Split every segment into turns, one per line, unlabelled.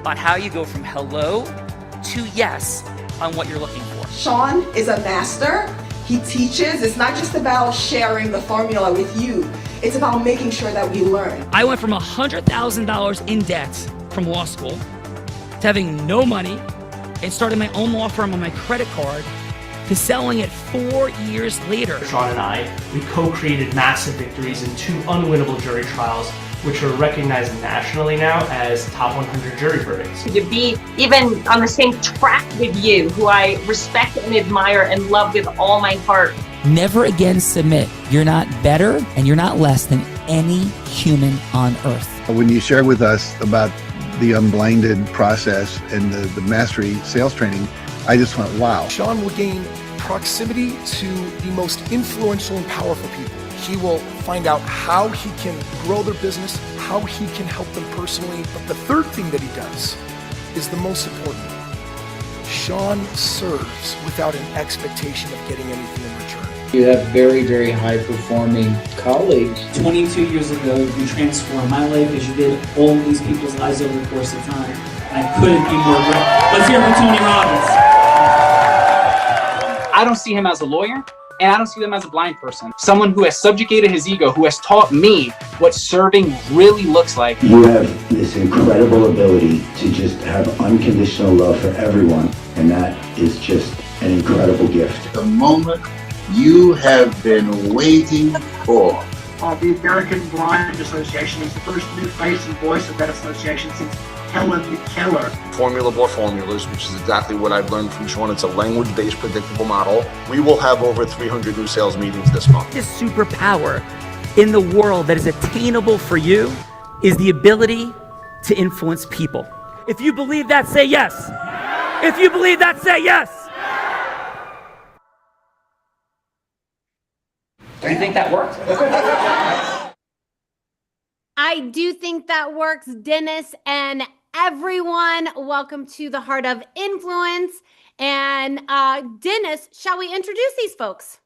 on how you go from hello to yes on what you're looking for.
Sean is a master. He teaches. It's not just about sharing the formula with you. It's about making sure that we learn.
I went from $100,000 in debt from law school to having no money and starting my own law firm on my credit card to selling it 4 years later.
Sean and I, we co-created massive victories in 2 unwinnable jury trials, which are recognized nationally now as top 100 jury verdicts.
To be even on the same track with you, who I respect and admire and love with all my heart.
Never again submit. You're not better and you're not less than any human on earth.
When you shared with us about the unblinded process and the mastery sales training, I just went, wow.
Sean will gain proximity to the most influential and powerful people. He will find out how he can grow their business, how he can help them personally. But the third thing that he does is the most important. Sean serves without an expectation of getting anything in return.
You have very, very high performing colleagues.
22 years ago, you transformed my life as you did all these people's lives over the course of time. I couldn't be more grateful. Let's hear it for Tony Robbins.
I don't see him as a lawyer, and I don't see him as a blind person. Someone who has subjugated his ego, who has taught me what serving really looks like.
You have this incredible ability to just have unconditional love for everyone, and that is just an incredible gift.
The moment you have been waiting for.
The American Blind Association is the first new face and voice of that association since Helen Keller.
Formula for formulas, which is exactly what I've learned from Sean. It's a language-based predictable model. We will have over 300 new sales meetings this month.
This superpower in the world that is attainable for you is the ability to influence people. If you believe that, say yes. If you believe that, say yes. Do you think that worked?
I do think that works, Dennis, and everyone. Welcome to the Heart of Influence. And Dennis, shall we introduce these folks?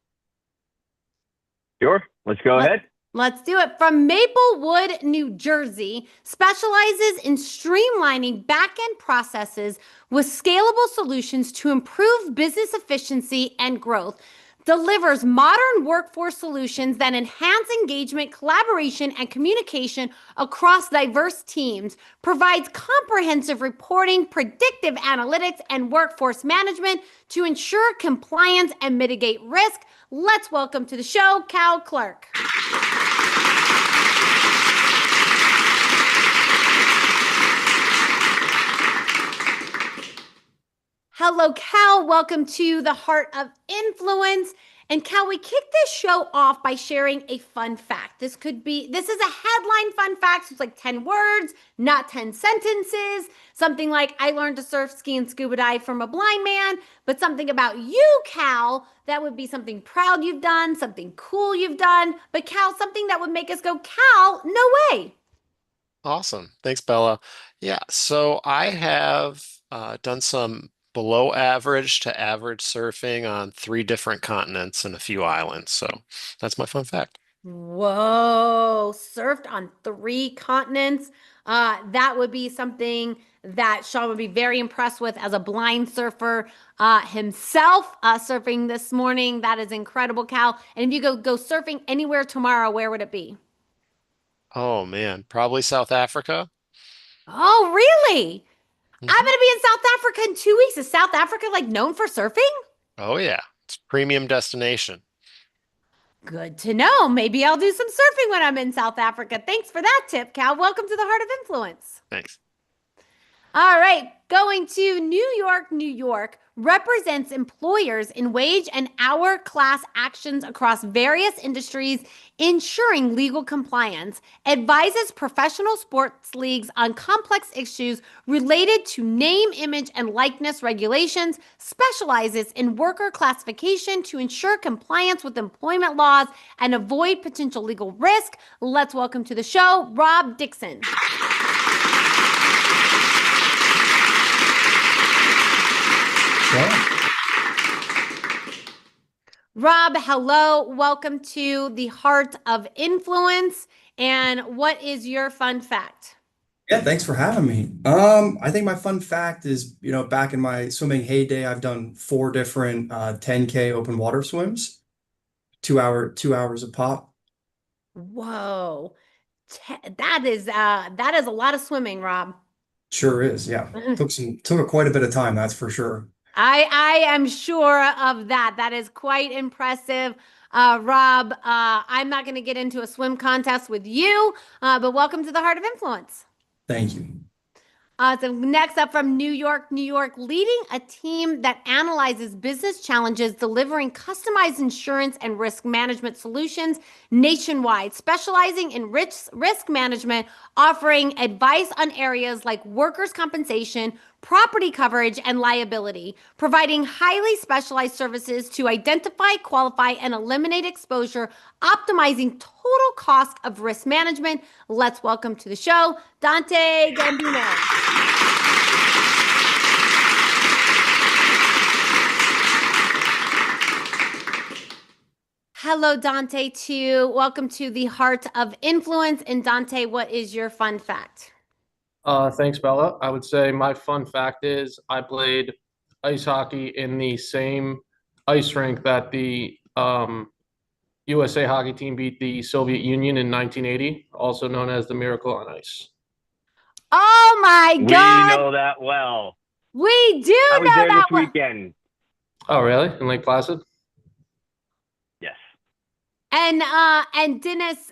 Sure. Let's go ahead.
Let's do it. From Maplewood, New Jersey, specializes in streamlining back-end processes with scalable solutions to improve business efficiency and growth. Delivers modern workforce solutions that enhance engagement, collaboration, and communication across diverse teams, provides comprehensive reporting, predictive analytics, and workforce management to ensure compliance and mitigate risk. Let's welcome to the show, Cal Clark. Hello, Cal. Welcome to the Heart of Influence. And Cal, we kick this show off by sharing a fun fact. This is a headline fun fact. So it's like 10 words, not 10 sentences. Something like, I learned to surf, ski, and scuba dive from a blind man. But something about you, Cal, that would be something proud you've done, something cool you've done. But Cal, something that would make us go, Cal, no way.
Awesome. Thanks, Bella. Yeah, so I have done some below average to average surfing on 3 different continents and a few islands. So that's my fun fact.
Whoa, surfed on 3 continents. That would be something that Sean would be very impressed with as a blind surfer himself. Surfing this morning, that is incredible, Cal. And if you go surfing anywhere tomorrow, where would it be?
Oh man, probably South Africa.
Oh, really? I'm going to be in South Africa in 2 weeks. Is South Africa known for surfing?
Oh yeah, it's a premium destination.
Good to know. Maybe I'll do some surfing when I'm in South Africa. Thanks for that tip, Cal. Welcome to the Heart of Influence.
Thanks.
All right, going to New York, New York represents employers in wage and hour class actions across various industries, ensuring legal compliance, advises professional sports leagues on complex issues related to name, image, and likeness regulations, specializes in worker classification to ensure compliance with employment laws and avoid potential legal risk. Let's welcome to the show, Rob Dixon. Rob, hello. Welcome to the Heart of Influence. And what is your fun fact?
Yeah, thanks for having me. I think my fun fact is, back in my swimming heyday, I've done 4 different 10K open water swims, 2 hours a pop.
Whoa. That is a lot of swimming, Rob.
Sure is, yeah. Took quite a bit of time, that's for sure.
I am sure of that. That is quite impressive. Rob, I'm not going to get into a swim contest with you, but welcome to the Heart of Influence.
Thank you.
So next up from New York, New York, leading a team that analyzes business challenges, delivering customized insurance and risk management solutions nationwide, specializing in risk management, offering advice on areas like workers' compensation, property coverage, and liability, providing highly specialized services to identify, qualify, and eliminate exposure, optimizing total cost of risk management. Let's welcome to the show, Dante Gambino. Hello, Dante, too. Welcome to the Heart of Influence. And Dante, what is your fun fact?
Thanks, Bella. I would say my fun fact is I played ice hockey in the same ice rink that the USA hockey team beat the Soviet Union in 1980, also known as the Miracle on Ice.
Oh my God!
We know that well.
We do
I was
know
there
that
this weekend.
Oh, really? In Lake Placid?
Yes.
And Dennis,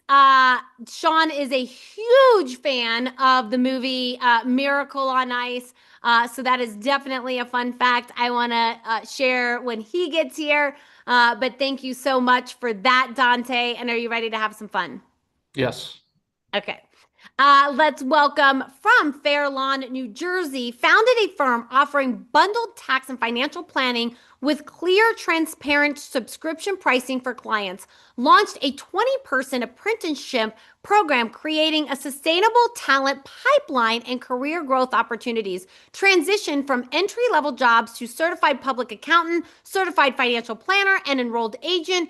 Sean is a huge fan of the movie Miracle on Ice. So that is definitely a fun fact I want to share when he gets here. But thank you so much for that, Dante. And are you ready to have some fun?
Yes.
Okay. Let's welcome from Fair Lawn, New Jersey, founded a firm offering bundled tax and financial planning with clear, transparent subscription pricing for clients. Launched a 20-person apprenticeship program, creating a sustainable talent pipeline and career growth opportunities. Transitioned from entry-level jobs to certified public accountant, certified financial planner, and enrolled agent.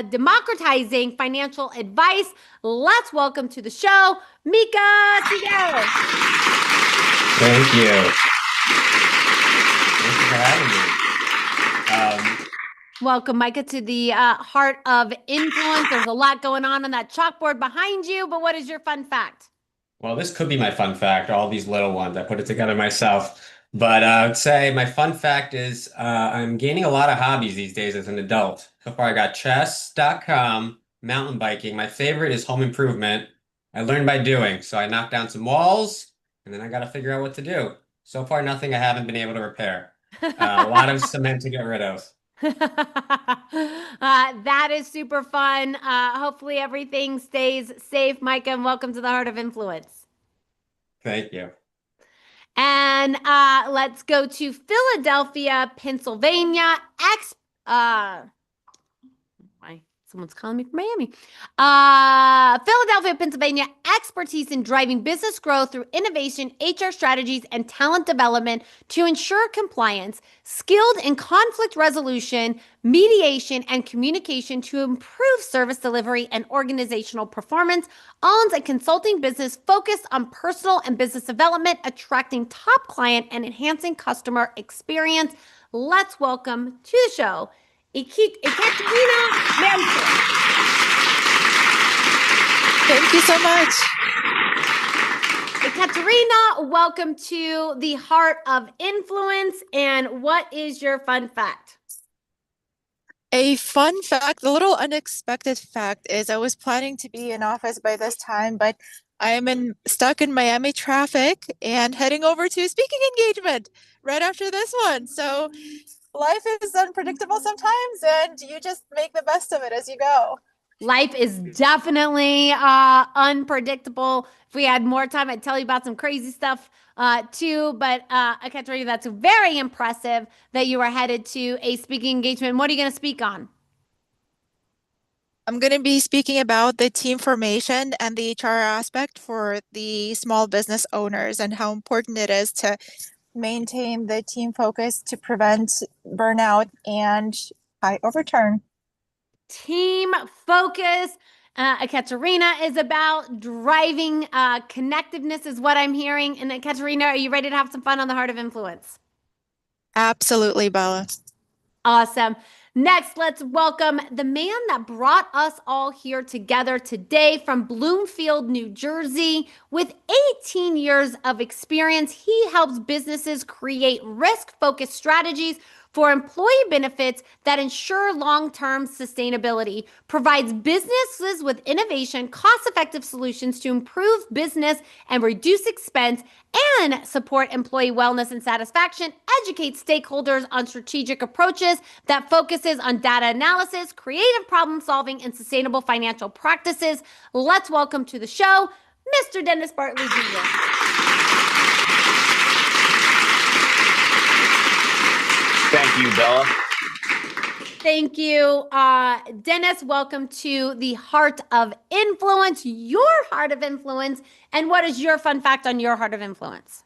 Democratizing financial advice. Let's welcome to the show, Mika Sigel.
Thank you. Thank you for having me.
Welcome, Micah, to the Heart of Influence. There's a lot going on that chalkboard behind you, but what is your fun fact?
Well, this could be my fun fact, all these little ones. I put it together myself. But I would say my fun fact is I'm gaining a lot of hobbies these days as an adult. So far, I got chess.com, mountain biking. My favorite is home improvement. I learned by doing. So I knocked down some walls, and then I got to figure out what to do. So far, nothing I haven't been able to repair. A lot of cement to get rid of.
That is super fun. Hopefully everything stays safe, Micah, and welcome to the Heart of Influence.
Thank you.
And let's go to Philadelphia, Pennsylvania. Someone's calling me from Miami. Philadelphia, Pennsylvania, expertise in driving business growth through innovation, HR strategies, and talent development to ensure compliance, skilled in conflict resolution, mediation, and communication to improve service delivery and organizational performance. Owns a consulting business focused on personal and business development, attracting top client and enhancing customer experience. Let's welcome to the show, Ekaterina Mansfield.
Thank you so much.
Ekaterina, welcome to the Heart of Influence. And what is your fun fact?
A fun fact, a little unexpected fact is I was planning to be in office by this time, but I am stuck in Miami traffic and heading over to a speaking engagement right after this one. So life is unpredictable sometimes, and you just make the best of it as you go.
Life is definitely unpredictable. If we had more time, I'd tell you about some crazy stuff too. But Ekaterina, that's very impressive that you are headed to a speaking engagement. What are you going to speak on?
I'm going to be speaking about the team formation and the HR aspect for the small business owners and how important it is to maintain the team focus to prevent burnout and high overturn.
Team focus Katerina is about driving connectiveness is what I'm hearing. And Katerina, are you ready to have some fun on the Heart of Influence?
Absolutely, Bella.
Awesome. Next, let's welcome the man that brought us all here together today from Bloomfield, New Jersey. With 18 years of experience, he helps businesses create risk-focused strategies for employee benefits that ensure long-term sustainability, provides businesses with innovation, cost-effective solutions to improve business and reduce expense, and support employee wellness and satisfaction, educates stakeholders on strategic approaches that focuses on data analysis, creative problem solving, and sustainable financial practices. Let's welcome to the show, Mr. Dennis Bartley Jr.
Thank you, Bella.
Thank you. Dennis, welcome to the Heart of Influence, your Heart of Influence. And what is your fun fact on your Heart of Influence?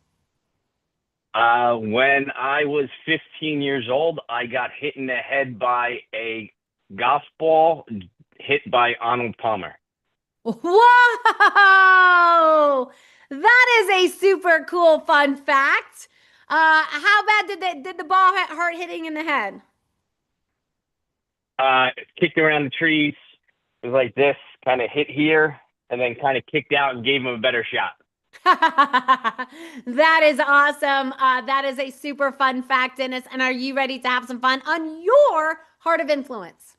When I was 15 years old, I got hit in the head by a golf ball hit by Arnold Palmer.
Whoa! That is a super cool fun fact. How bad did the ball hurt hitting in the head?
Kicked around the trees. It was like this, kind of hit here, and then kind of kicked out and gave him a better shot.
That is awesome. That is a super fun fact, Dennis. And are you ready to have some fun on your Heart of Influence?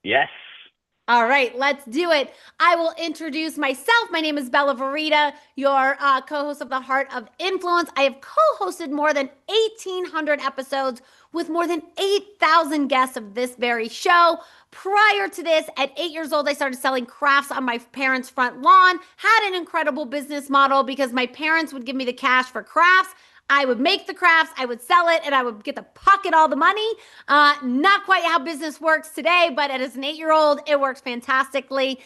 Yes.
All right, let's do it. I will introduce myself. My name is Bella Verita, your co-host of the Heart of Influence. I have co-hosted more than 1,800 episodes with more than 8,000 guests of this very show. Prior to this, at 8 years old, I started selling crafts on my parents' front lawn. Had an incredible business model because my parents would give me the cash for crafts. I would make the crafts, I would sell it, and I would get to pocket all the money. Not quite how business works today, but as an 8-year-old, it works fantastically.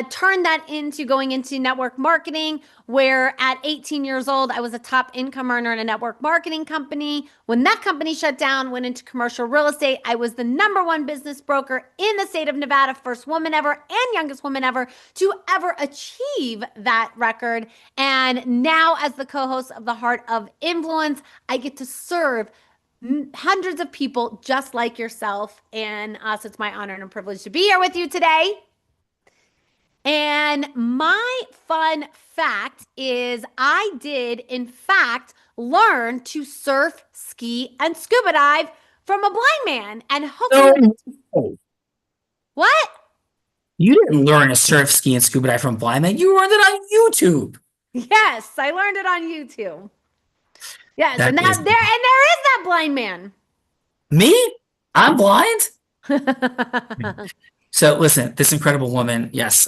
Turned that into going into network marketing, where at 18 years old, I was a top income earner in a network marketing company. When that company shut down, went into commercial real estate, I was the #1 business broker in the state of Nevada, first woman ever and youngest woman ever to ever achieve that record. And now as the co-host of the Heart of Influence, I get to serve hundreds of people just like yourself. And so it's my honor and privilege to be here with you today. And my fun fact is I did, in fact, learn to surf, ski, and scuba dive from a blind man. And hopefully...
No.
What?
You didn't learn to surf, ski, and scuba dive from blind man. You learned it on YouTube.
Yes, I learned it on YouTube. Yes,
That
and
is-
there is that blind man.
Me? I'm blind? So listen, this incredible woman, yes,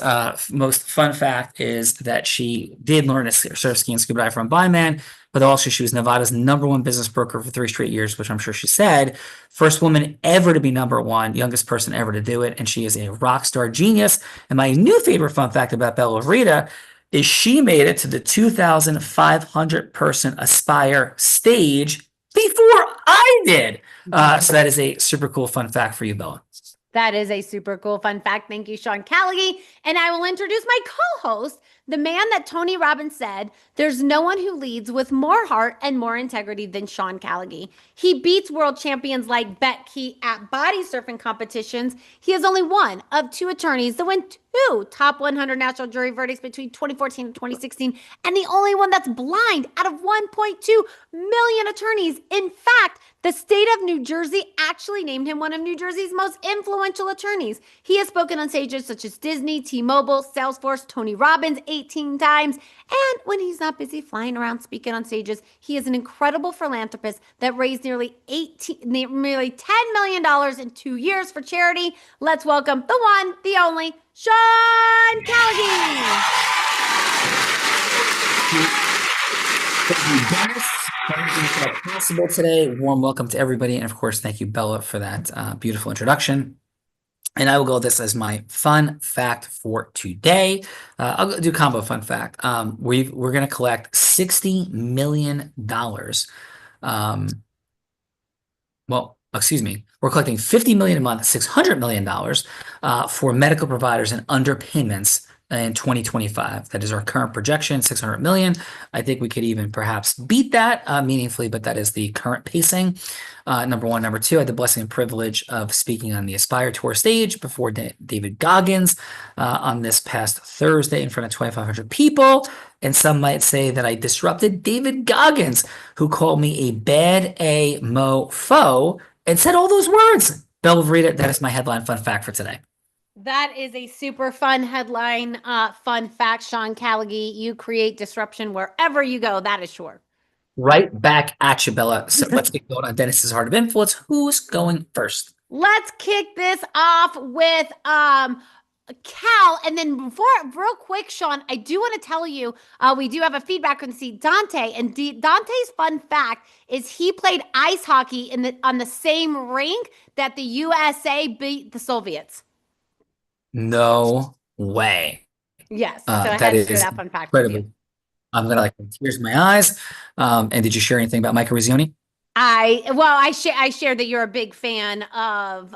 most fun fact is that she did learn to surf, ski, and scuba dive from a blind man, but also she was Nevada's #1 business broker for 3 straight years, which I'm sure she said. First woman ever to be #1, youngest person ever to do it, and she is a rock star genius. And my new favorite fun fact about Bella Rita is she made it to the 2,500 person Aspire stage before I did. So that is a super cool fun fact for you, Bella.
That is a super cool fun fact. Thank you, Sean Callaghan. And I will introduce my co-host, the man that Tony Robbins said, there's no one who leads with more heart and more integrity than Sean Callaghan. He beats world champions like Bet Key at body surfing competitions. He is only one of 2 attorneys that win 2 top 100 national jury verdicts between 2014 and 2016, and the only one that's blind out of 1.2 million attorneys. In fact, the state of New Jersey actually named him one of New Jersey's most influential attorneys. He has spoken on stages such as Disney, T-Mobile, Salesforce, Tony Robbins 18 times. And when he's not busy flying around speaking on stages, he is an incredible philanthropist that raised nearly $10 million in 2 years for charity. Let's welcome the one, the only, Sean Callaghan.
Thank you, Dennis. Everything possible today. Warm welcome to everybody. And of course, thank you, Bella, for that beautiful introduction. And I will go with this as my fun fact for today. I'll do combo fun fact. We're going to collect $60 million. Well, excuse me, we're collecting 50 million a month, $600 million for medical providers and underpayments in 2025. That is our current projection, 600 million. I think we could even perhaps beat that meaningfully, but that is the current pacing. Number one. Number two, I had the blessing and privilege of speaking on the Aspire Tour stage before David Goggins on this past Thursday in front of 2,500 people. And some might say that I disrupted David Goggins, who called me a bad A mofo and said all those words. Bella Verita, that is my headline fun fact for today.
That is a super fun headline. Fun fact, Sean Callaghy, you create disruption wherever you go. That is sure.
Right back at you, Bella. So let's get going on Dennis's Heart of Influence. Who's going first?
Let's kick this off with Cal, and then before, real quick, Sean, I do want to tell you, we do have a feedback on see Dante, and Dante's fun fact is he played ice hockey on the same rink that the USA beat the Soviets.
No way.
Yes, so I had
That
to share
is
that fun fact with you.
incredible. I'm gonna tears in my eyes. And did you share anything about Mike Eruzione?
I shared that you're a big fan of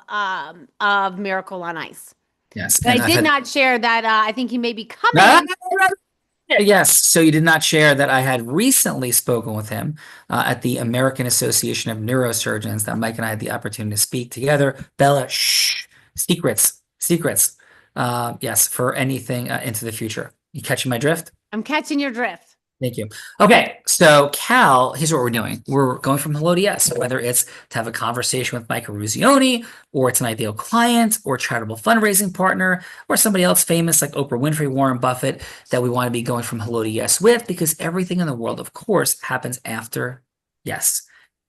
Miracle on Ice.
Yes,
But
and
I
I've
did
had-
not share that I think he may be coming.
Yes, so you did not share that I had recently spoken with him at the American Association of Neurosurgeons, that Mike and I had the opportunity to speak together. Bella, shh, secrets. Yes, for anything into the future. You catching my drift?
I'm catching your drift.
Thank you. Okay, so Cal, here's what we're doing. We're going from hello to yes, whether it's to have a conversation with Mike Eruzione, or it's an ideal client, or charitable fundraising partner, or somebody else famous like Oprah Winfrey, Warren Buffett, that we want to be going from hello to yes with, because everything in the world, of course, happens after yes.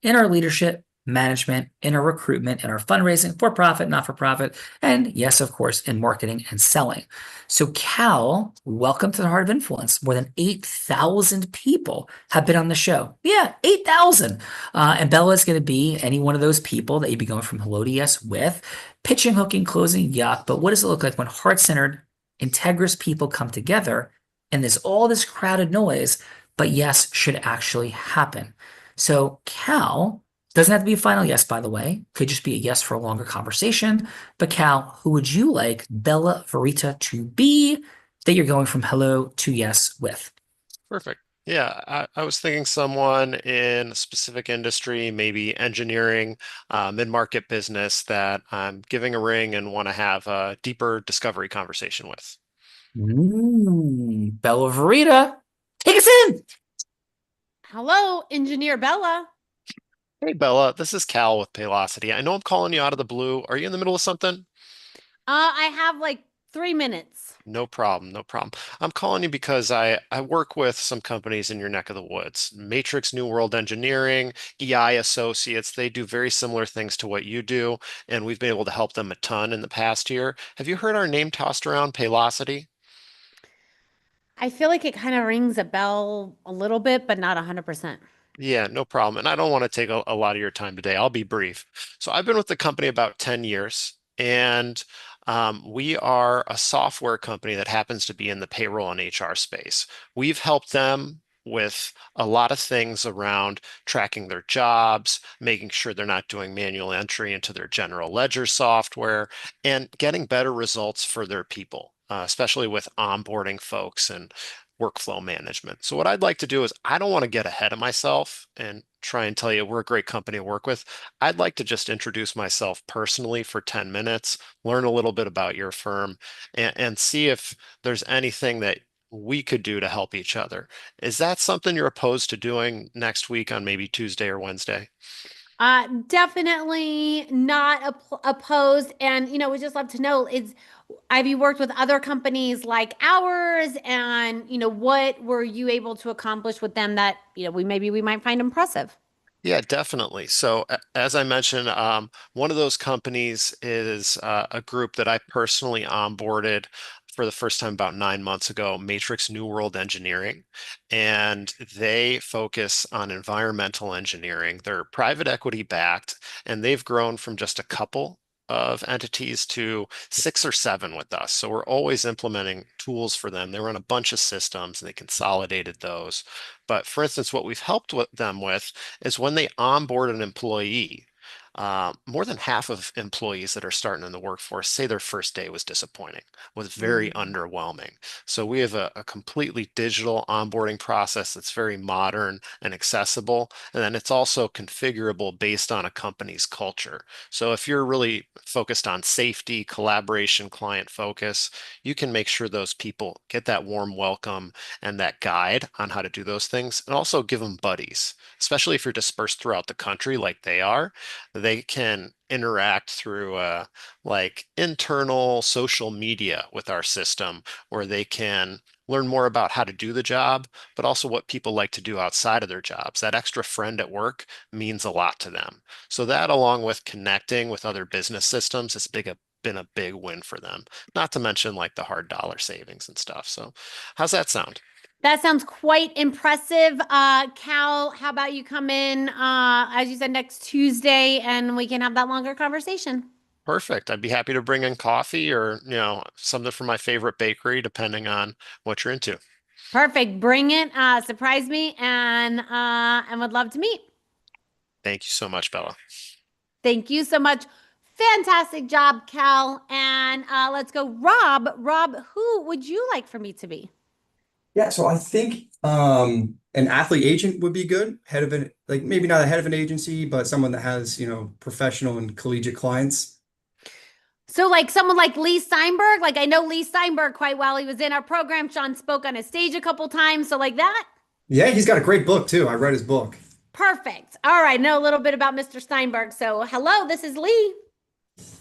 In our leadership, management, in our recruitment, in our fundraising, for profit, not for profit, and yes, of course, in marketing and selling. So Cal, welcome to the Heart of Influence. More than 8,000 people have been on the show. Yeah, 8,000. And Bella is going to be any one of those people that you'd be going from hello to yes with, pitching, hooking, closing, yuck. But what does it look like when heart-centered, integrous people come together and there's all this crowded noise, but yes should actually happen? So Cal, doesn't have to be a final yes, by the way. Could just be a yes for a longer conversation. But Cal, who would you like Bella Verita to be that you're going from hello to yes with?
Perfect. Yeah, I was thinking someone in a specific industry, maybe engineering, mid-market business that I'm giving a ring and want to have a deeper discovery conversation with.
Bella Verita, take us in.
Hello, Engineer Bella.
Hey, Bella, this is Cal with Paylocity. I know I'm calling you out of the blue. Are you in the middle of something?
I have like 3 minutes.
No problem, no problem. I'm calling you because I work with some companies in your neck of the woods. Matrix New World Engineering, EI Associates, they do very similar things to what you do, and we've been able to help them a ton in the past year. Have you heard our name tossed around, Paylocity?
I feel like it kind of rings a bell a little bit, but not 100%.
Yeah, no problem. And I don't want to take a lot of your time today. I'll be brief. So I've been with the company about 10 years, and we are a software company that happens to be in the payroll and HR space. We've helped them with a lot of things around tracking their jobs, making sure they're not doing manual entry into their general ledger software, and getting better results for their people, especially with onboarding folks and workflow management. So what I'd like to do is I don't want to get ahead of myself and try and tell you we're a great company to work with. I'd like to just introduce myself personally for 10 minutes, learn a little bit about your firm, and see if there's anything that we could do to help each other. Is that something you're opposed to doing next week on maybe Tuesday or Wednesday?
Definitely not opposed. And, we just love to know have you worked with other companies like ours? And, what were you able to accomplish with them that, we might find impressive?
Yeah, definitely. So as I mentioned, one of those companies is a group that I personally onboarded for the first time about 9 months ago, Matrix New World Engineering, and they focus on environmental engineering. They're private equity backed, and they've grown from just a couple of entities to 6 or 7 with us. So we're always implementing tools for them. They run a bunch of systems and they consolidated those. But for instance, what we've helped them with is when they onboard an employee, more than half of employees that are starting in the workforce say their first day was disappointing, was very underwhelming. So we have a completely digital onboarding process that's very modern and accessible. And then it's also configurable based on a company's culture. So if you're really focused on safety, collaboration, client focus, you can make sure those people get that warm welcome and that guide on how to do those things, and also give them buddies, especially if you're dispersed throughout the country like they are. They can interact through like internal social media with our system, where they can learn more about how to do the job, but also what people like to do outside of their jobs. That extra friend at work means a lot to them. So that, along with connecting with other business systems, has been a big win for them. Not to mention like the hard dollar savings and stuff. So how's that sound?
That sounds quite impressive. Cal, how about you come in, as you said, next Tuesday and we can have that longer conversation?
Perfect. I'd be happy to bring in coffee or, something from my favorite bakery, depending on what you're into.
Perfect. Bring it. Surprise me and would love to meet.
Thank you so much, Bella.
Thank you so much. Fantastic job, Cal. And let's go, Rob. Rob, who would you like for me to be?
Yeah, so I think an athlete agent would be good. Head of an like maybe not a head of an agency, but someone that has, professional and collegiate clients.
So like someone like Lee Steinberg, like I know Lee Steinberg quite well. He was in our program. Sean spoke on his stage a couple times. So like that.
Yeah, he's got a great book too. I read his book.
Perfect. All right. Know a little bit about Mr. Steinberg. So hello, this is Lee.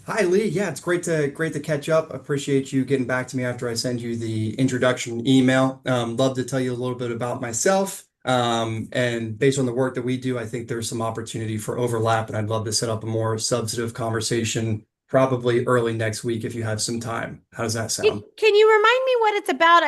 Hi Lee. Yeah, it's great to catch up. Appreciate you getting back to me after I send you the introduction email. Love to tell you a little bit about myself. And based on the work that we do, I think there's some opportunity for overlap, and I'd love to set up a more substantive conversation probably early next week if you have some time. How does that sound?
Can you remind me what it's about?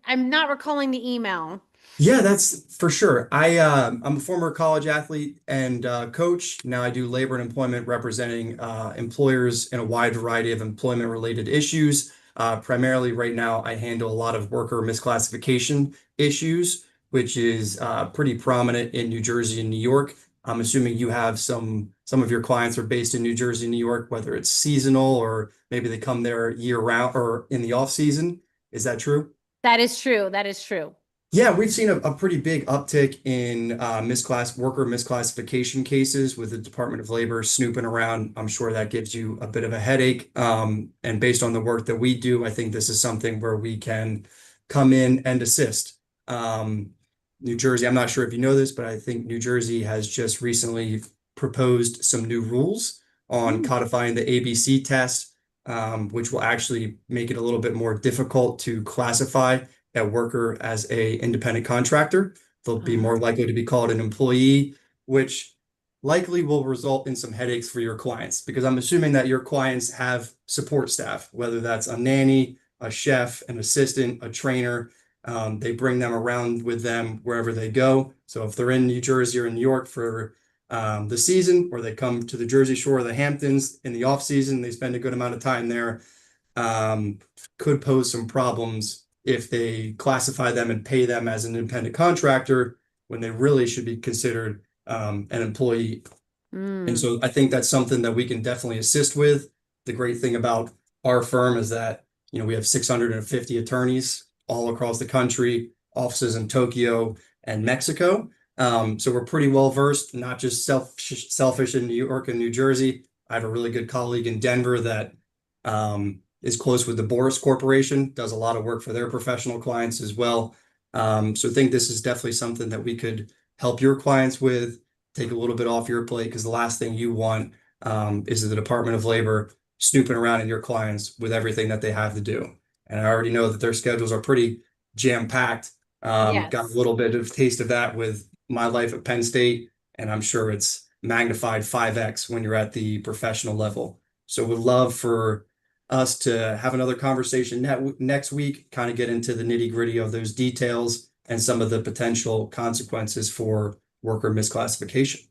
I'm not recalling the email.
Yeah, that's for sure. I'm a former college athlete and coach. Now I do labor and employment representing employers in a wide variety of employment related issues. Primarily right now, I handle a lot of worker misclassification issues, which is pretty prominent in New Jersey and New York. I'm assuming you have some of your clients are based in New Jersey and New York, whether it's seasonal or maybe they come there year round or in the off season. Is that true?
That is true. That is true.
Yeah, we've seen a pretty big uptick in worker misclassification cases with the Department of Labor snooping around. I'm sure that gives you a bit of a headache. And based on the work that we do, I think this is something where we can come in and assist. New Jersey, I'm not sure if you know this, but I think New Jersey has just recently proposed some new rules on codifying the ABC test, which will actually make it a little bit more difficult to classify a worker as a independent contractor. They'll be more likely to be called an employee, which likely will result in some headaches for your clients, because I'm assuming that your clients have support staff, whether that's a nanny, a chef, an assistant, a trainer. They bring them around with them wherever they go. So if they're in New Jersey or in New York for the season, or they come to the Jersey Shore or the Hamptons in the off season, they spend a good amount of time there, could pose some problems if they classify them and pay them as an independent contractor when they really should be considered an employee. And so I think that's something that we can definitely assist with. The great thing about our firm is that, we have 650 attorneys all across the country, offices in Tokyo and Mexico. So we're pretty well versed, not just selfish in New York and New Jersey. I have a really good colleague in Denver that is close with the Boris Corporation, does a lot of work for their professional clients as well. So I think this is definitely something that we could help your clients with, take a little bit off your plate, because the last thing you want is the Department of Labor snooping around in your clients with everything that they have to do. And I already know that their schedules are pretty jam-packed.
Yes.
Got a little bit of taste of that with my life at Penn State, and I'm sure it's magnified 5x when you're at the professional level. So would love for us to have another conversation next week, kind of get into the nitty-gritty of those details and some of the potential consequences for worker misclassification.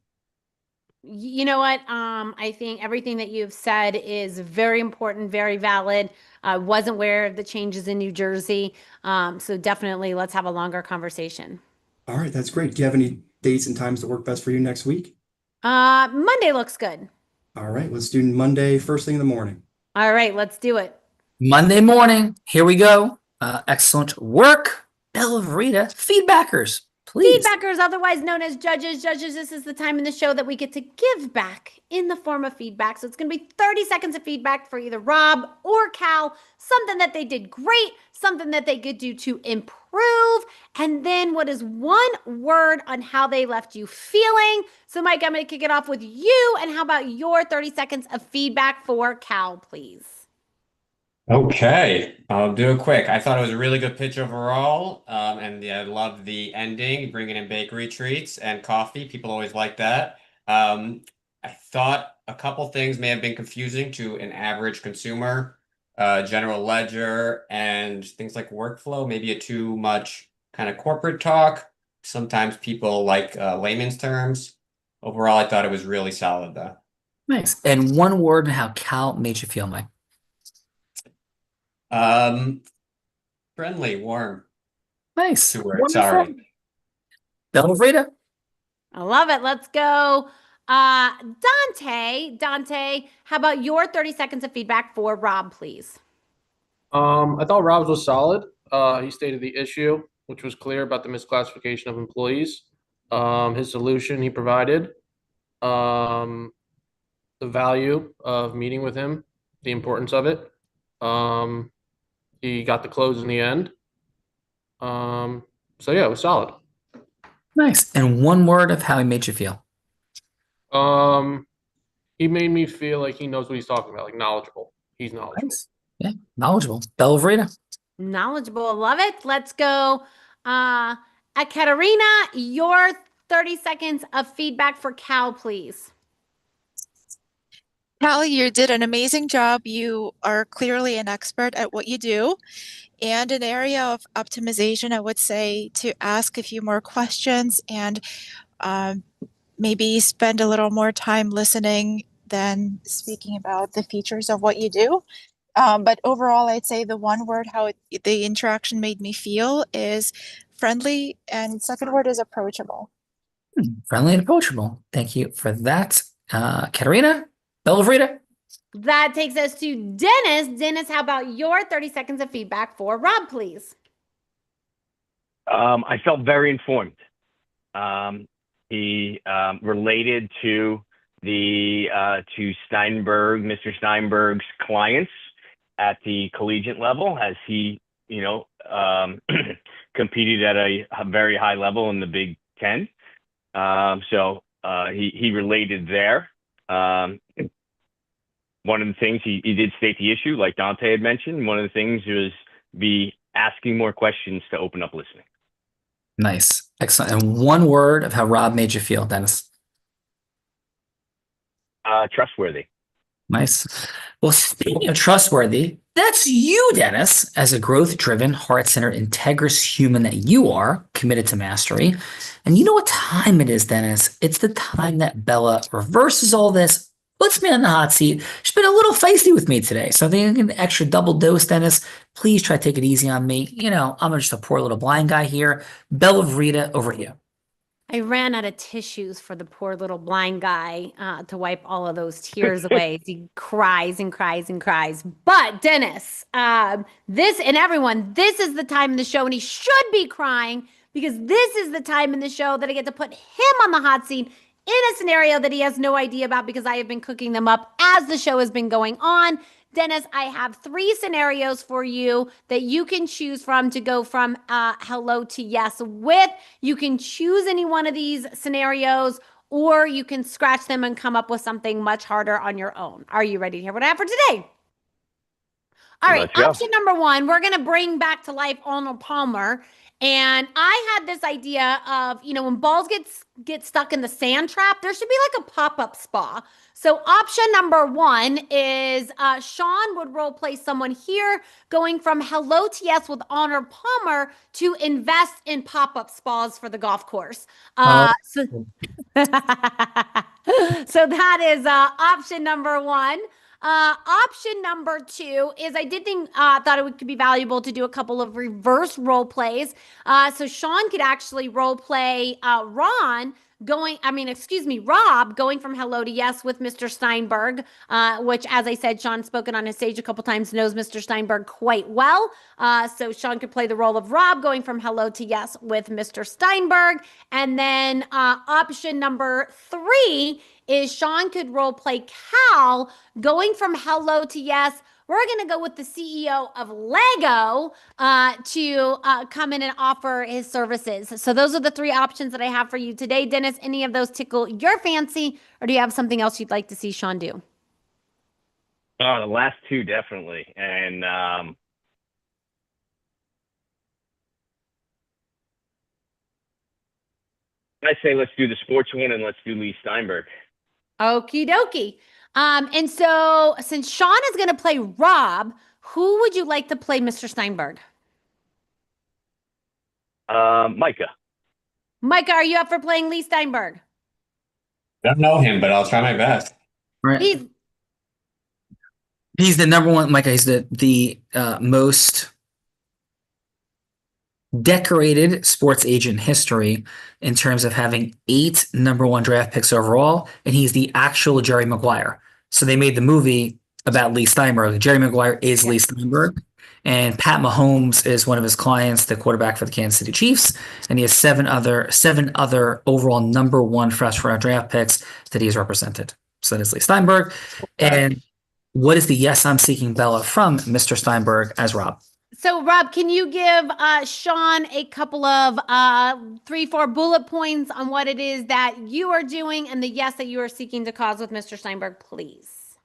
You know what? I think everything that you've said is very important, very valid. I wasn't aware of the changes in New Jersey. So definitely let's have a longer conversation.
All right, that's great. Do you have any dates and times that work best for you next week?
Monday looks good.
All right, let's do Monday, first thing in the morning.
All right, let's do it.
Monday morning, here we go. Excellent work. Bella Rita, feedbackers, please.
Feedbackers, otherwise known as judges. Judges, this is the time in the show that we get to give back in the form of feedback. So it's going to be 30 seconds of feedback for either Rob or Cal, something that they did great, something that they could do to improve, and then what is one word on how they left you feeling. So Mike, I'm going to kick it off with you. And how about your 30 seconds of feedback for Cal, please?
Okay, I'll do it quick. I thought it was a really good pitch overall, and I loved the ending, bringing in bakery treats and coffee. People always like that. I thought a couple things may have been confusing to an average consumer, general ledger and things like workflow, maybe a too much kind of corporate talk. Sometimes people like layman's terms. Overall, I thought it was really solid, though.
Nice. And one word on how Cal made you feel, Mike.
Friendly, warm.
Nice.
Two words, sorry.
Bella Rita.
I love it. Let's go. Dante, how about your 30 seconds of feedback for Rob, please?
I thought Rob's was solid. He stated the issue, which was clear about the misclassification of employees. His solution he provided. The value of meeting with him, the importance of it. He got the close in the end. So yeah, it was solid.
Nice. And one word of how he made you feel.
He made me feel like he knows what he's talking about, like knowledgeable. He's knowledgeable.
Nice. Yeah, knowledgeable. Bella Rita.
Knowledgeable. Love it. Let's go. Katerina, your 30 seconds of feedback for Cal, please.
Cal, you did an amazing job. You are clearly an expert at what you do. And an area of optimization, I would say to ask a few more questions and maybe spend a little more time listening than speaking about the features of what you do. But overall, I'd say the one word how the interaction made me feel is friendly, and second word is approachable.
Friendly and approachable. Thank you for that. Katerina, Bella Rita.
That takes us to Dennis. Dennis, how about your 30 seconds of feedback for Rob, please?
I felt very informed. He related to Steinberg, Mr. Steinberg's clients at the collegiate level, as he, competed at a very high level in the Big Ten. So he related there. One of the things he did state the issue, like Dante had mentioned. One of the things was be asking more questions to open up listening.
Nice. Excellent. And one word of how Rob made you feel, Dennis.
Trustworthy.
Nice. Well, speaking of trustworthy, that's you, Dennis, as a growth-driven, heart-centered, integrous human that you are, committed to mastery. And you know what time it is, Dennis? It's the time that Bella reverses all this, puts me on the hot seat. She's been a little feisty with me today. So I think an extra double dose, Dennis. Please try to take it easy on me. I'm just a poor little blind guy here. Bella Rita, over to you.
I ran out of tissues for the poor little blind guy to wipe all of those tears away. He cries and cries and cries. But Dennis, this is the time in the show, and he should be crying because this is the time in the show that I get to put him on the hot seat in a scenario that he has no idea about because I have been cooking them up as the show has been going on. Dennis, I have 3 scenarios for you that you can choose from to go from hello to yes with. You can choose any one of these scenarios, or you can scratch them and come up with something much harder on your own. Are you ready to hear what I have for today? All right, option number 1, we're going to bring back to life Arnold Palmer. And I had this idea of, when balls get stuck in the sand trap, there should be like a pop-up spa. So option number 1 is Sean would role play someone here going from hello to yes with Arnold Palmer to invest in pop-up spas for the golf course. So that is option number 1. Option number 2 is I did think thought it could be valuable to do a couple of reverse role plays. So Sean could actually role play Rob going from hello to yes with Mr. Steinberg, which, as I said, Sean's spoken on his stage a couple times, knows Mr. Steinberg quite well. So Sean could play the role of Rob going from hello to yes with Mr. Steinberg. And then option number 3 is Sean could role play Cal going from hello to yes. We're going to go with the CEO of Lego to come in and offer his services. So those are the 3 options that I have for you today. Dennis, any of those tickle your fancy, or do you have something else you'd like to see Sean do?
Oh, the last 2 definitely. And I say let's do the sports one and let's do Lee Steinberg.
Okie dokie. And so since Sean is going to play Rob, who would you like to play Mr. Steinberg?
Micah.
Micah, are you up for playing Lee Steinberg?
I don't know him, but I'll try my best.
Right. He's the number one, Micah. He's the most decorated sports agent in history in terms of having 8 number 1 draft picks overall, and he's the actual Jerry Maguire. So they made the movie about Lee Steinberg. Jerry Maguire is Lee Steinberg, and Pat Mahomes is one of his clients, the quarterback for the Kansas City Chiefs, and he has 7 other overall number 1 first round draft picks that he has represented. So that is Lee Steinberg. And what is the yes I'm seeking, Bella, from Mr. Steinberg as Rob?
So, Rob, can you give Sean a couple of 3-4 bullet points on what it is that you are doing and the yes that you are seeking to cause with Mr. Steinberg, please?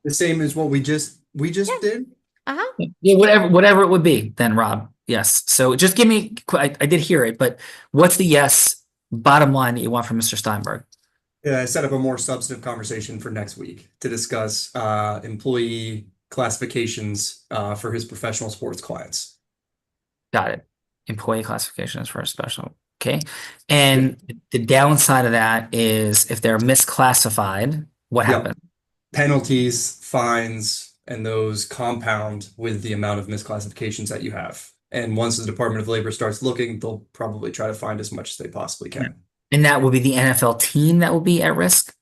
The same as what we just did?
Uh-huh.
Yeah, whatever it would be then, Rob. Yes. So just give me, I did hear it, but what's the yes bottom line that you want from Mr. Steinberg?
Yeah, set up a more substantive conversation for next week to discuss employee classifications for his professional sports clients.
Got it. Employee classifications for a special. Okay. And the downside of that is if they're misclassified, what happens?
Penalties, fines, and those compound with the amount of misclassifications that you have. And once the Department of Labor starts looking, they'll probably try to find as much as they possibly can.
And that will be the NFL team that will be at risk?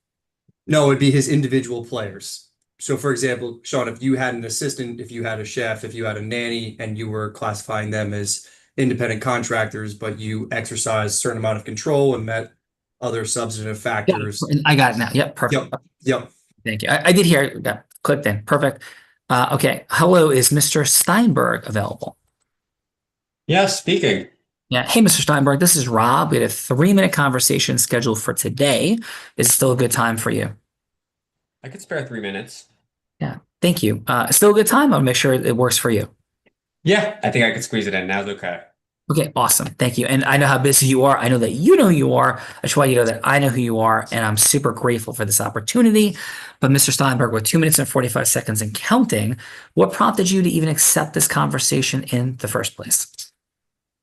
No, it'd be his individual players. So, for example, Sean, if you had an assistant, if you had a chef, if you had a nanny, and you were classifying them as independent contractors, but you exercised a certain amount of control and met other substantive factors.
Yeah, I got it now. Yep, perfect.
Yep.
Thank you. I did hear it. Yeah, clicked in. Perfect. Okay. Hello, is Mr. Steinberg available?
Yes, speaking.
Yeah. Hey, Mr. Steinberg, this is Rob. We had a 3-minute conversation scheduled for today. Is it still a good time for you?
I could spare 3 minutes.
Yeah. Thank you. Still a good time? I'll make sure it works for you.
Yeah, I think I could squeeze it in. Now's okay.
Okay, awesome. Thank you. And I know how busy you are. I know that you know who you are. I just want you to know that I know who you are, and I'm super grateful for this opportunity. But Mr. Steinberg, with 2 minutes and 45 seconds and counting, what prompted you to even accept this conversation in the first place?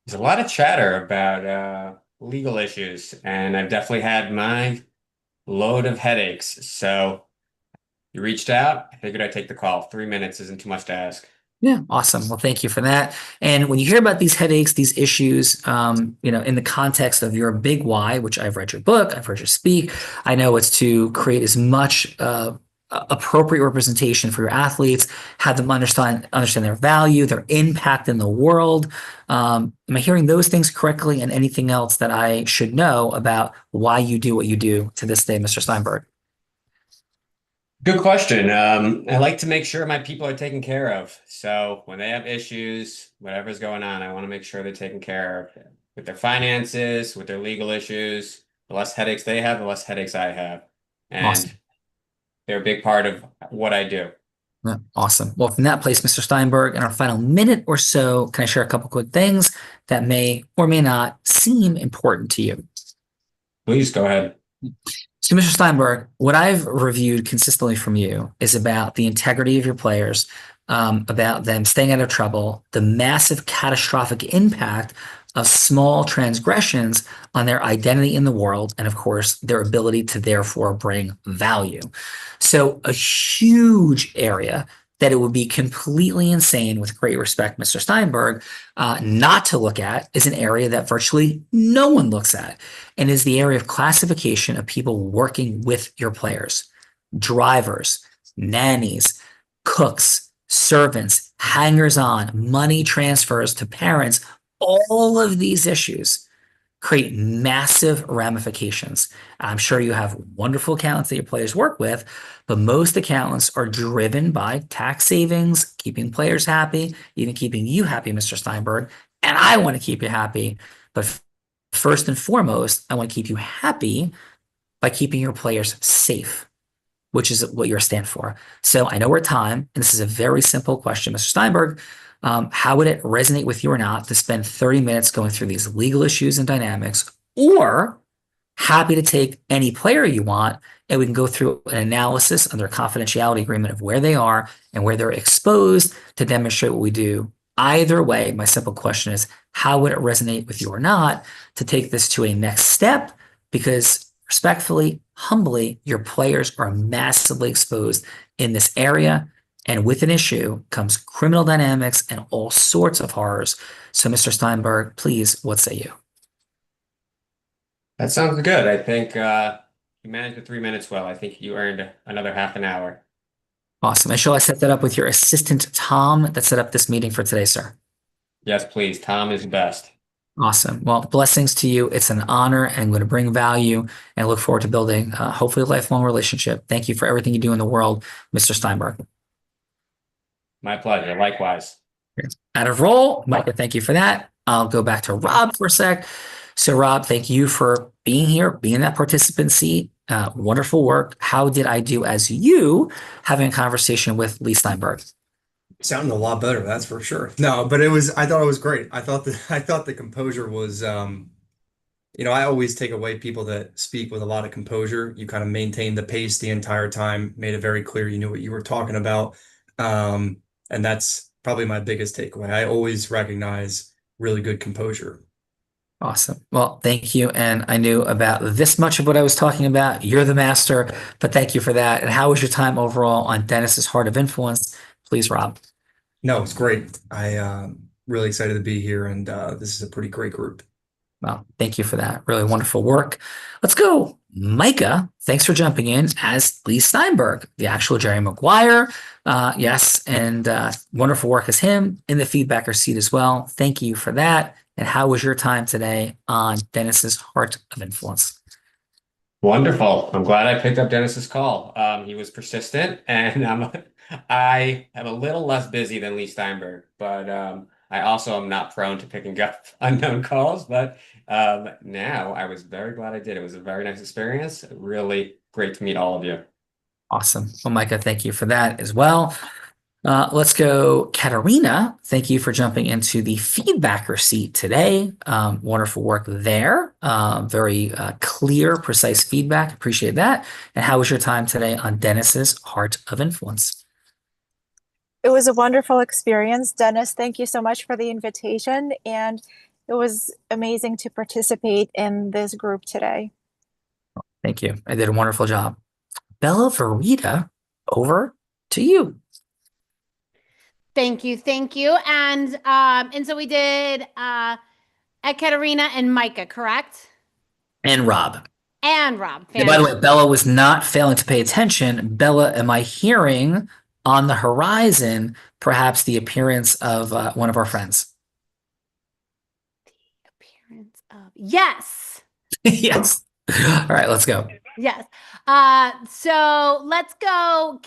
There's a lot of chatter about legal issues, and I've definitely had my load of headaches. So you reached out. I figured I'd take the call. 3 minutes isn't too much to ask.
Yeah, awesome. Well, thank you for that. And when you hear about these headaches, these issues, in the context of your big why, which I've read your book, I've heard you speak, I know it's to create as much appropriate representation for your athletes, have them understand their value, their impact in the world. Am I hearing those things correctly, and anything else that I should know about why you do what you do to this day, Mr. Steinberg?
Good question. I like to make sure my people are taken care of. So when they have issues, whatever's going on, I want to make sure they're taken care of with their finances, with their legal issues. The less headaches they have, the less headaches I have. And
Awesome.
They're a big part of what I do.
Yeah, awesome. Well, from that place, Mr. Steinberg, in our final minute or so, can I share a couple quick things that may or may not seem important to you?
Please go ahead.
So, Mr. Steinberg, what I've reviewed consistently from you is about the integrity of your players, about them staying out of trouble, the massive catastrophic impact of small transgressions on their identity in the world, and of course, their ability to therefore bring value. So a huge area that it would be completely insane, with great respect, Mr. Steinberg, not to look at is an area that virtually no one looks at, and is the area of classification of people working with your players. Drivers, nannies, cooks, servants, hangers-on, money transfers to parents, all of these issues create massive ramifications. I'm sure you have wonderful accountants that your players work with, but most accountants are driven by tax savings, keeping players happy, even keeping you happy, Mr. Steinberg. And I want to keep you happy. But first and foremost, I want to keep you happy by keeping your players safe, which is what you stand for. So I know we're at time, and this is a very simple question, Mr. Steinberg. How would it resonate with you or not to spend 30 minutes going through these legal issues and dynamics, or happy to take any player you want, and we can go through an analysis under a confidentiality agreement of where they are and where they're exposed to demonstrate what we do. Either way, my simple question is, how would it resonate with you or not to take this to a next step? Because respectfully, humbly, your players are massively exposed in this area. And with an issue comes criminal dynamics and all sorts of horrors. So, Mr. Steinberg, please, what say you?
That sounds good. I think you managed the 3 minutes well. I think you earned another half an hour.
Awesome. And shall I set that up with your assistant, Tom, that set up this meeting for today, sir?
Yes, please. Tom is best.
Awesome. Well, blessings to you. It's an honor, and I'm going to bring value, and I look forward to building hopefully a lifelong relationship. Thank you for everything you do in the world, Mr. Steinberg.
My pleasure. Likewise.
Out of roll, Micah, thank you for that. I'll go back to Rob for a sec. So, Rob, thank you for being here, being in that participant seat. Wonderful work. How did I do as you having a conversation with Lee Steinberg?
Sounded a lot better, that's for sure. No, but I thought it was great. I thought the composure was, I always take away people that speak with a lot of composure. You kind of maintained the pace the entire time, made it very clear you knew what you were talking about. And that's probably my biggest takeaway. I always recognize really good composure.
Awesome. Well, thank you. And I knew about this much of what I was talking about. You're the master, but thank you for that. And how was your time overall on Dennis's Heart of Influence? Please, Rob.
No, it's great. Really excited to be here, and this is a pretty great group.
Well, thank you for that. Really wonderful work. Let's go. Micah, thanks for jumping in as Lee Steinberg, the actual Jerry Maguire. Yes, and wonderful work as him in the feedbacker seat as well. Thank you for that. And how was your time today on Dennis's Heart of Influence?
Wonderful. I'm glad I picked up Dennis's call. He was persistent, and I am a little less busy than Lee Steinberg, but I also am not prone to picking up unknown calls. But now I was very glad I did. It was a very nice experience. Really great to meet all of you.
Awesome. Well, Micah, thank you for that as well. Let's go, Katerina. Thank you for jumping into the feedbacker seat today. Wonderful work there. Very clear, precise feedback. Appreciate that. And how was your time today on Dennis's Heart of Influence?
It was a wonderful experience. Dennis, thank you so much for the invitation. And it was amazing to participate in this group today.
Thank you. I did a wonderful job. Bella Verita, over to you.
Thank you. And so we did Ekaterina and Micah, correct?
And Rob.
And Rob.
Yeah, by the way, Bella was not failing to pay attention. Bella, am I hearing on the horizon perhaps the appearance of one of our friends?
The appearance of yes.
Yes. All right, let's go.
Yes. So let's go,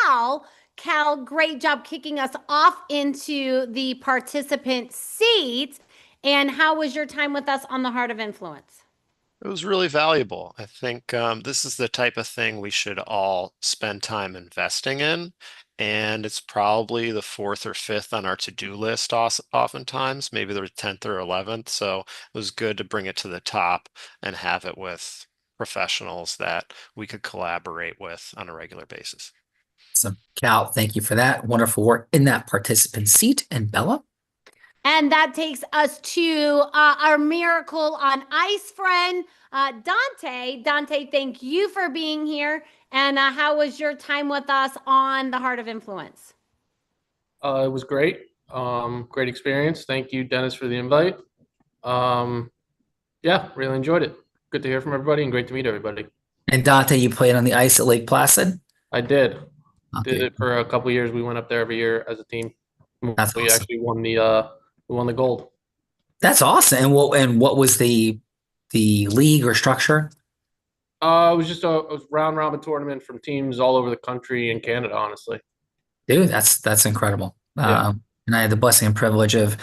Cal. Cal, great job kicking us off into the participant seat. And how was your time with us on the Heart of Influence?
It was really valuable. I think this is the type of thing we should all spend time investing in. And it's probably the 4th or 5th on our to-do list oftentimes, maybe the 10th or 11th. So it was good to bring it to the top and have it with professionals that we could collaborate with on a regular basis.
So, Cal, thank you for that. Wonderful work in that participant seat. And Bella?
And that takes us to our Miracle on Ice friend, Dante. Dante, thank you for being here. And how was your time with us on the Heart of Influence?
It was great. Great experience. Thank you, Dennis, for the invite. Yeah, really enjoyed it. Good to hear from everybody and great to meet everybody.
And Dante, you played on the ice at Lake Placid?
I did.
Okay.
Did it for a couple years. We went up there every year as a team.
That's
We
awesome.
actually won the gold.
That's awesome. And what was the league or structure?
It was just a round robin tournament from teams all over the country and Canada, honestly.
Dude, that's incredible.
Yeah.
And I had the blessing and privilege of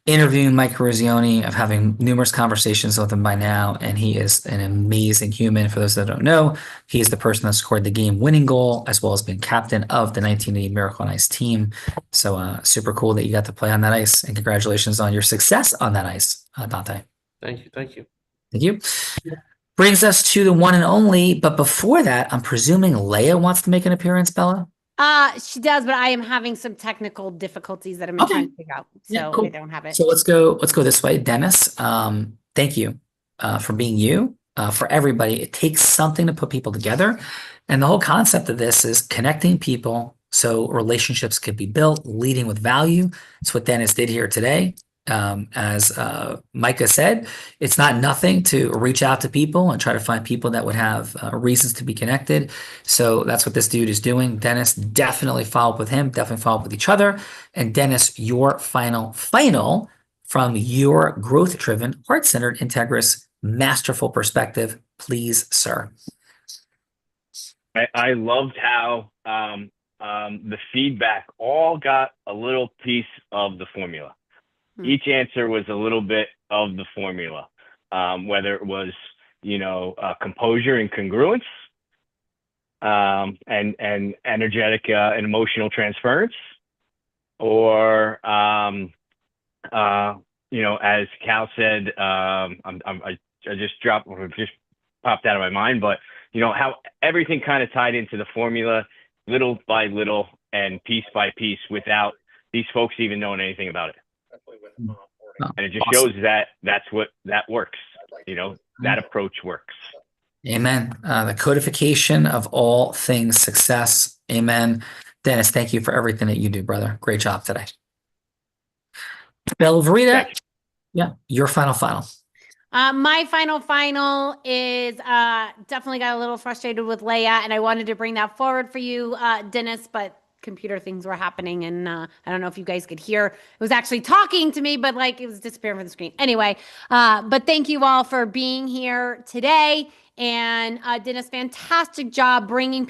interviewing Mike Ruzioni, of having numerous conversations with him by now, and he is an amazing human. For those that don't know, he is the person that scored the game-winning goal, as well as being captain of the 1980 Miracle on Ice team. So super cool that you got to play on that ice, and congratulations on your success on that ice, Dante.
Thank you. Thank you.
Thank you. Brings us to the one and only, but before that, I'm presuming Leia wants to make an appearance, Bella?
She does, but I am having some technical difficulties that I'm trying to figure out. So
Yeah, cool.
I don't have it.
So let's go this way. Dennis, thank you for being you. For everybody, it takes something to put people together. And the whole concept of this is connecting people so relationships could be built, leading with value. It's what Dennis did here today. As Micah said, it's not nothing to reach out to people and try to find people that would have reasons to be connected. So that's what this dude is doing. Dennis, definitely follow up with him, definitely follow up with each other. And Dennis, your final from your growth-driven, heart-centered, integrous, masterful perspective, please, sir.
I loved how the feedback all got a little piece of the formula. Each answer was a little bit of the formula, whether it was, composure and congruence, and energetic and emotional transference, or, as Cal said, I just popped out of my mind, but how everything kind of tied into the formula, little by little and piece by piece, without these folks even knowing anything about it. And it just shows that that works. That approach works.
Amen. The codification of all things success. Amen. Dennis, thank you for everything that you do, brother. Great job today. Belverita, yeah, your final.
My final is definitely got a little frustrated with Leia, and I wanted to bring that forward for you, Dennis, but computer things were happening, and I don't know if you guys could hear. It was actually talking to me, but it was disappearing from the screen. Anyway, but thank you all for being here today. And Dennis, fantastic job bringing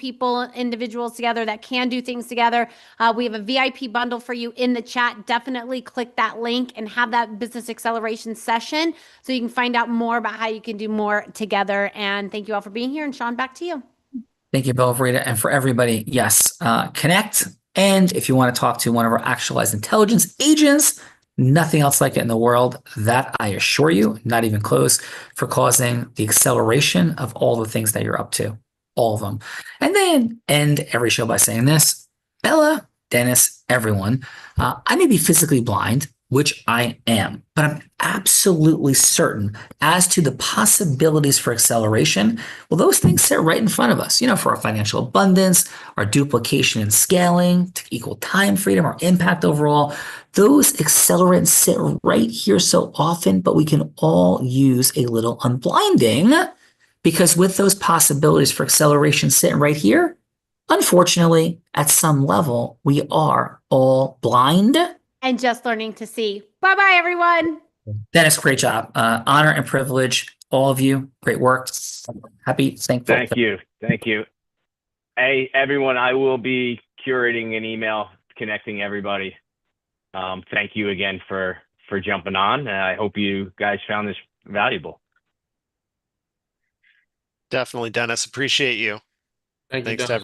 individuals together that can do things together. We have a VIP bundle for you in the chat. Definitely click that link and have that business acceleration session so you can find out more about how you can do more together. And thank you all for being here. And Sean, back to you.
Thank you, Belverita. And for everybody, yes, connect. And if you want to talk to one of our actualized intelligence agents, nothing else like it in the world. That I assure you, not even close, for causing the acceleration of all the things that you're up to, all of them. And then end every show by saying this: Bella, Dennis, everyone, I may be physically blind, which I am, but I'm absolutely certain as to the possibilities for acceleration. Well, those things sit right in front of us, for our financial abundance, our duplication and scaling to equal time freedom, our impact overall. Those accelerants sit right here so often, but we can all use a little unblinding, because with those possibilities for acceleration sitting right here, unfortunately, at some level, we are all blind.
And just learning to see. Bye-bye, everyone.
Dennis, great job. Honor and privilege, all of you. Great work. Happy, thankful.
Thank you. Hey, everyone, I will be curating an email connecting everybody. Thank you again for jumping on. I hope you guys found this valuable.
Definitely, Dennis. Appreciate you.
Thanks,
Dennis.
to